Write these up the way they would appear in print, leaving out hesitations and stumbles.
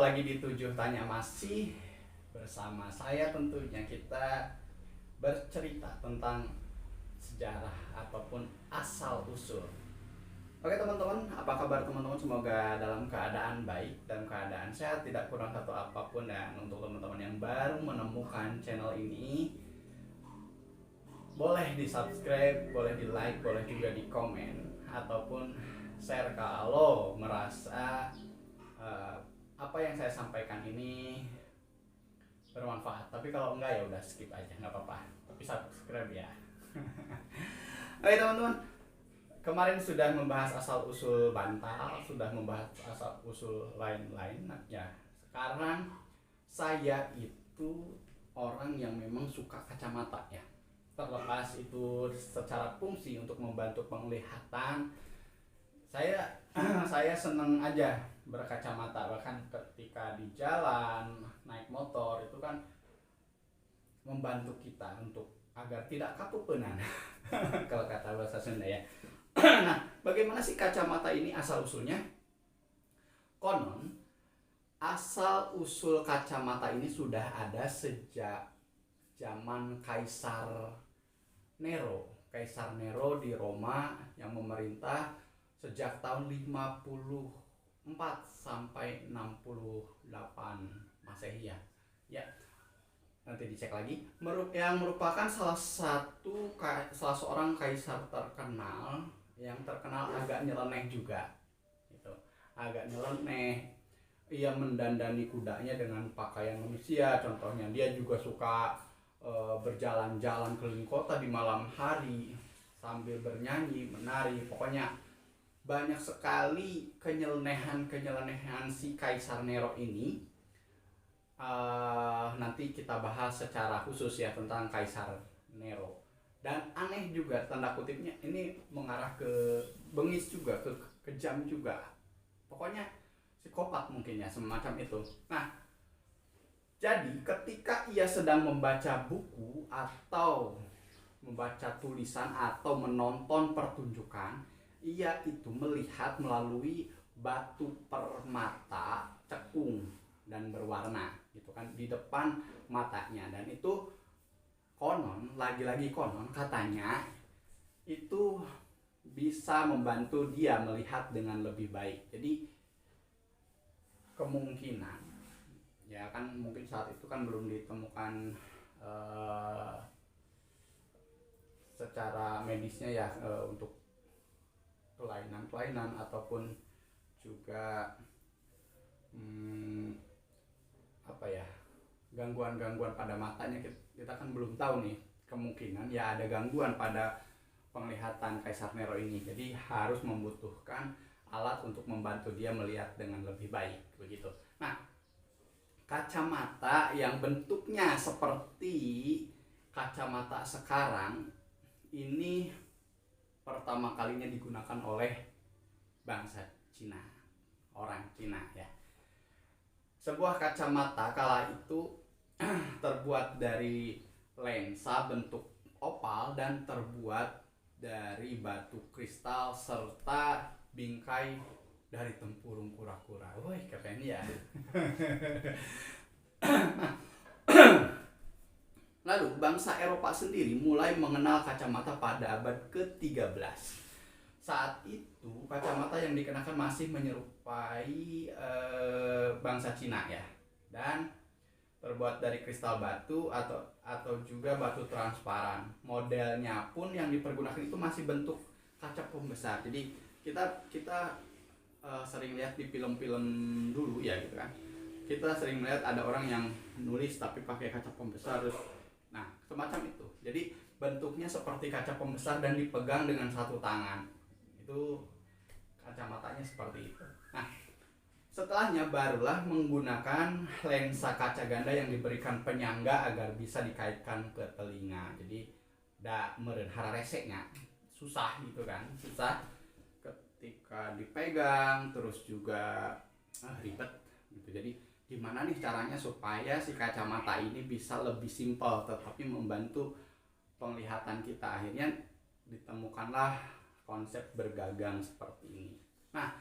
lagi di 7 Tanya Masih. Bersama saya tentunya kita bercerita tentang sejarah ataupun asal usul. Oke teman-teman, apa kabar teman-teman? Semoga dalam keadaan baik, dalam keadaan sehat, tidak kurang satu apapun. Dan untuk teman-teman yang baru menemukan channel ini, boleh di subscribe, boleh di like, boleh juga di komen ataupun share kalau merasa apa yang saya sampaikan ini bermanfaat. Tapi kalau enggak ya udah skip aja, nggak apa-apa. Tapi subscribe ya. Oke teman-teman, kemarin sudah membahas asal usul bantal, sudah membahas asal usul lain-lain. Nah, ya sekarang saya itu orang yang memang suka kacamata ya. Terlepas itu secara fungsi untuk membantu penglihatan, saya seneng aja berkacamata. Bahkan ketika di jalan naik motor itu kan membantu kita untuk agar tidak kapupenan kalau kata bahasa Sunda ya. Nah, bagaimana sih kacamata ini asal usulnya? Konon asal usul kacamata ini sudah ada sejak zaman Kaisar Nero di Roma yang memerintah sejak tahun 54 sampai 68 Masehi ya. Ya, nanti dicek lagi. Yang merupakan salah seorang kaisar terkenal yang terkenal agak nyeleneh juga. Gitu. Agak nyeleneh. Ia mendandani kudanya dengan pakaian manusia. Contohnya dia juga suka berjalan-jalan keliling kota di malam hari sambil bernyanyi, menari. Pokoknya banyak sekali kenyelenehan si Kaisar Nero ini. Nanti kita bahas secara khusus ya tentang Kaisar Nero. Dan aneh juga tanda kutipnya, ini mengarah ke bengis juga, ke kejam juga. Pokoknya psikopat mungkin ya, semacam itu. Nah, jadi ketika ia sedang membaca buku atau membaca tulisan atau menonton pertunjukan, ia itu melihat melalui batu permata cekung dan berwarna gitu kan di depan matanya. Dan itu konon, lagi-lagi konon katanya itu bisa membantu dia melihat dengan lebih baik. Jadi kemungkinan ya kan, mungkin saat itu kan belum ditemukan secara medisnya ya untuk kelainan ataupun juga apa ya, gangguan-gangguan pada matanya. Kita kan belum tahu nih, kemungkinan ya ada gangguan pada penglihatan Kaisar Nero ini. Jadi harus membutuhkan alat untuk membantu dia melihat dengan lebih baik begitu. Nah, kacamata yang bentuknya seperti kacamata sekarang ini pertama kalinya digunakan oleh bangsa Cina, orang Cina ya. Sebuah kacamata kala itu terbuat dari lensa bentuk opal dan terbuat dari batu kristal serta bingkai dari tempurung kura-kura. Woi, keren ya. Lalu bangsa Eropa sendiri mulai mengenal kacamata pada abad ke-13. Saat itu kacamata yang dikenakan masih menyerupai bangsa Cina ya, dan terbuat dari kristal batu atau juga batu transparan. Modelnya pun yang dipergunakan itu masih bentuk kaca pembesar. Jadi kita sering lihat di film-film dulu ya gitu kan. Kita sering melihat ada orang yang nulis tapi pakai kaca pembesar. Nah, semacam itu. Jadi bentuknya seperti kaca pembesar dan dipegang dengan satu tangan. Itu kacamatanya seperti itu. Nah, setelahnya barulah menggunakan lensa kaca ganda yang diberikan penyangga agar bisa dikaitkan ke telinga. Jadi meureun harareseknya susah gitu kan, susah ketika dipegang, terus juga ribet gitu. Jadi gimana nih caranya supaya si kacamata ini bisa lebih simpel tetapi membantu penglihatan kita. Akhirnya ditemukanlah konsep bergagang seperti ini. Nah,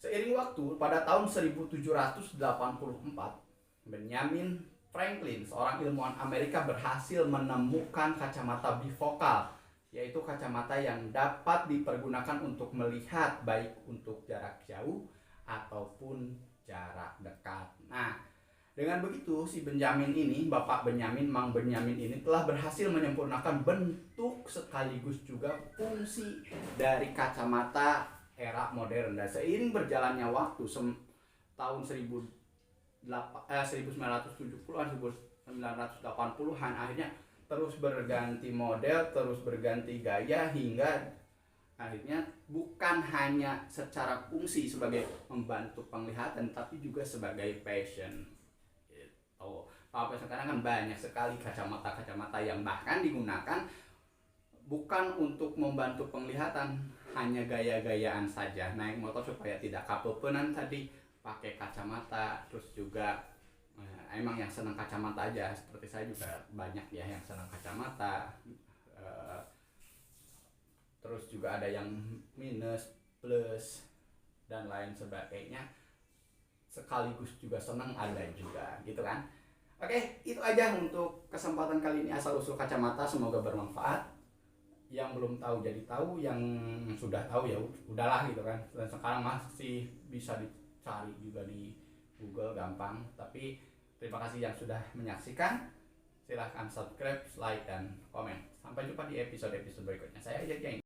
Seiring waktu, pada tahun 1784, Benjamin Franklin, seorang ilmuwan Amerika, berhasil menemukan kacamata bifokal, yaitu kacamata yang dapat dipergunakan untuk melihat baik untuk jarak jauh ataupun jarak dekat. Nah, dengan begitu si Benjamin ini, Bapak Benjamin, Mang Benjamin ini telah berhasil menyempurnakan bentuk sekaligus juga fungsi dari kacamata era modern. Dan seiring berjalannya waktu, tahun 1970-an, 1980-an, akhirnya terus berganti model, terus berganti gaya, hingga akhirnya bukan hanya secara fungsi sebagai membantu penglihatan, tapi juga sebagai fashion gitu. Kalau sekarang kan banyak sekali kacamata-kacamata yang bahkan digunakan bukan untuk membantu penglihatan, hanya gaya-gayaan saja. Naik motor supaya tidak kapepenan tadi pakai kacamata. Terus juga emang yang senang kacamata aja, seperti saya juga banyak ya yang senang kacamata. Terus juga ada yang minus, plus, dan lain sebagainya. Sekaligus juga senang ada juga, gitu kan. Oke, itu aja untuk kesempatan kali ini asal usul kacamata, semoga bermanfaat. Yang belum tahu jadi tahu, yang sudah tahu ya udahlah gitu kan. Dan sekarang masih bisa dicari juga di Google gampang. Tapi terima kasih yang sudah menyaksikan. Silahkan subscribe, like, dan komen. Sampai jumpa di episode-episode berikutnya. Saya Ejek.